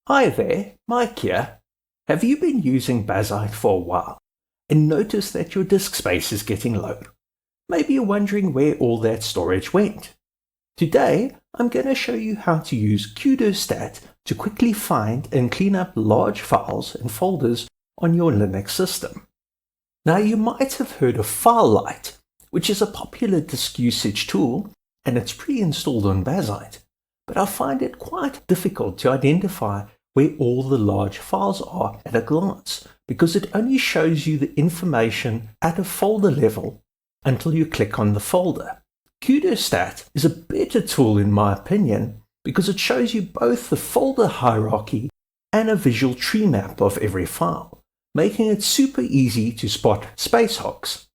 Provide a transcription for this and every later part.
Hi there, Mike here. Have you been using Bazzite for a while and noticed that your disk space is getting low? Maybe you're wondering where all that storage went. Today, I'm going to show you how to use QDirStat to quickly find and clean up large files and folders on your Linux system. Now, you might have heard of FileLite, which is a popular disk usage tool, and it's pre-installed on Bazzite. But I find it quite difficult to identify where all the large files are at a glance, because it only shows you the information at a folder level until you click on the folder. QDirStat is a better tool in my opinion because it shows you both the folder hierarchy and a visual tree map of every file, making it super easy to spot space hogs.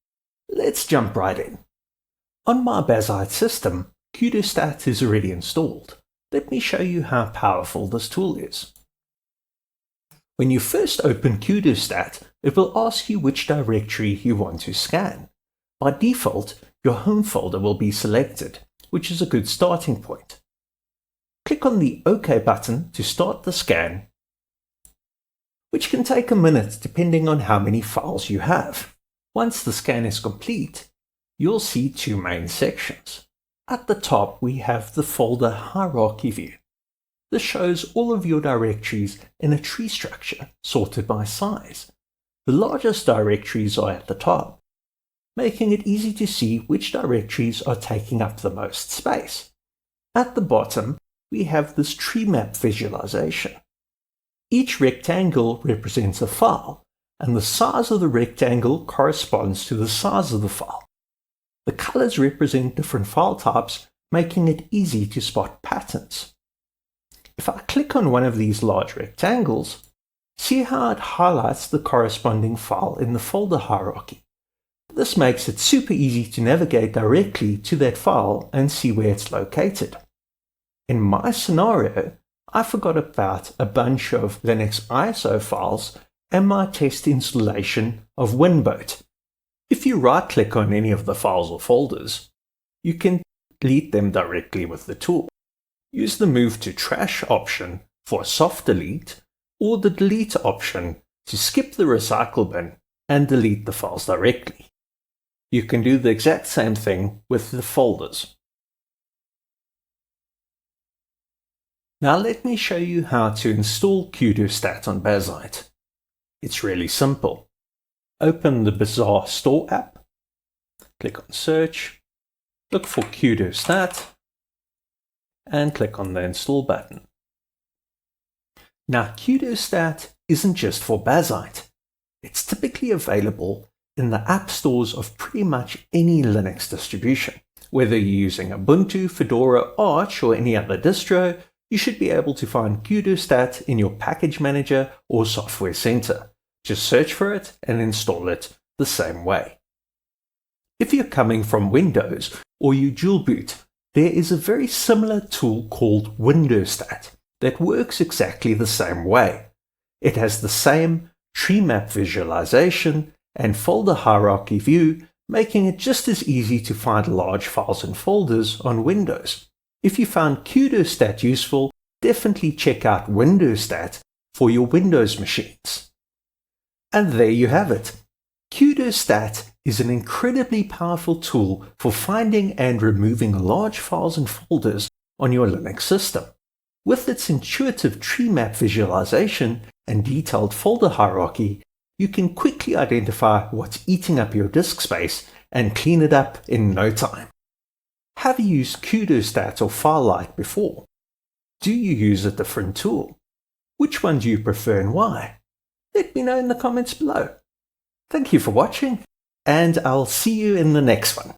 Let's jump right in. On my Bazzite system, QDirStat is already installed. Let me show you how powerful this tool is. When you first open QDirStat, it will ask you which directory you want to scan. By default, your home folder will be selected, which is a good starting point. Click on the OK button to start the scan, which can take a minute depending on how many files you have. Once the scan is complete, you'll see two main sections. At the top, we have the folder hierarchy view. This shows all of your directories in a tree structure sorted by size. The largest directories are at the top, making it easy to see which directories are taking up the most space. At the bottom, we have this tree map visualization. Each rectangle represents a file, and the size of the rectangle corresponds to the size of the file. The colors represent different file types, making it easy to spot patterns. If I click on one of these large rectangles, see how it highlights the corresponding file in the folder hierarchy. This makes it super easy to navigate directly to that file and see where it's located. In my scenario, I forgot about a bunch of Linux ISO files and my test installation of WinDirStat. If you right-click on any of the files or folders, you can delete them directly with the tool. Use the Move to Trash option for a soft delete, or the Delete option to skip the recycle bin and delete the files directly. You can do the exact same thing with the folders. Now let me show you how to install QDirStat on Bazzite. It's really simple. Open the Bazzite Store app, click on Search, look for QDirStat, and click on the Install button. Now QDirStat isn't just for Bazzite. It's typically available in the app stores of pretty much any Linux distribution. Whether you're using Ubuntu, Fedora, Arch, or any other distro, you should be able to find QDirStat in your package manager or software center. Just search for it and install it the same way. If you're coming from Windows or you dual boot, there is a very similar tool called WinDirStat that works exactly the same way. It has the same tree map visualization and folder hierarchy view, making it just as easy to find large files and folders on Windows. If you found QDirStat useful, definitely check out WinDirStat for your Windows machines. And there you have it. QDirStat is an incredibly powerful tool for finding and removing large files and folders on your Linux system. With its intuitive tree map visualization and detailed folder hierarchy, you can quickly identify what's eating up your disk space and clean it up in no time. Have you used QDirStat or FileLite before? Do you use a different tool? Which one do you prefer and why? Let me know in the comments below. Thank you for watching, and I'll see you in the next one.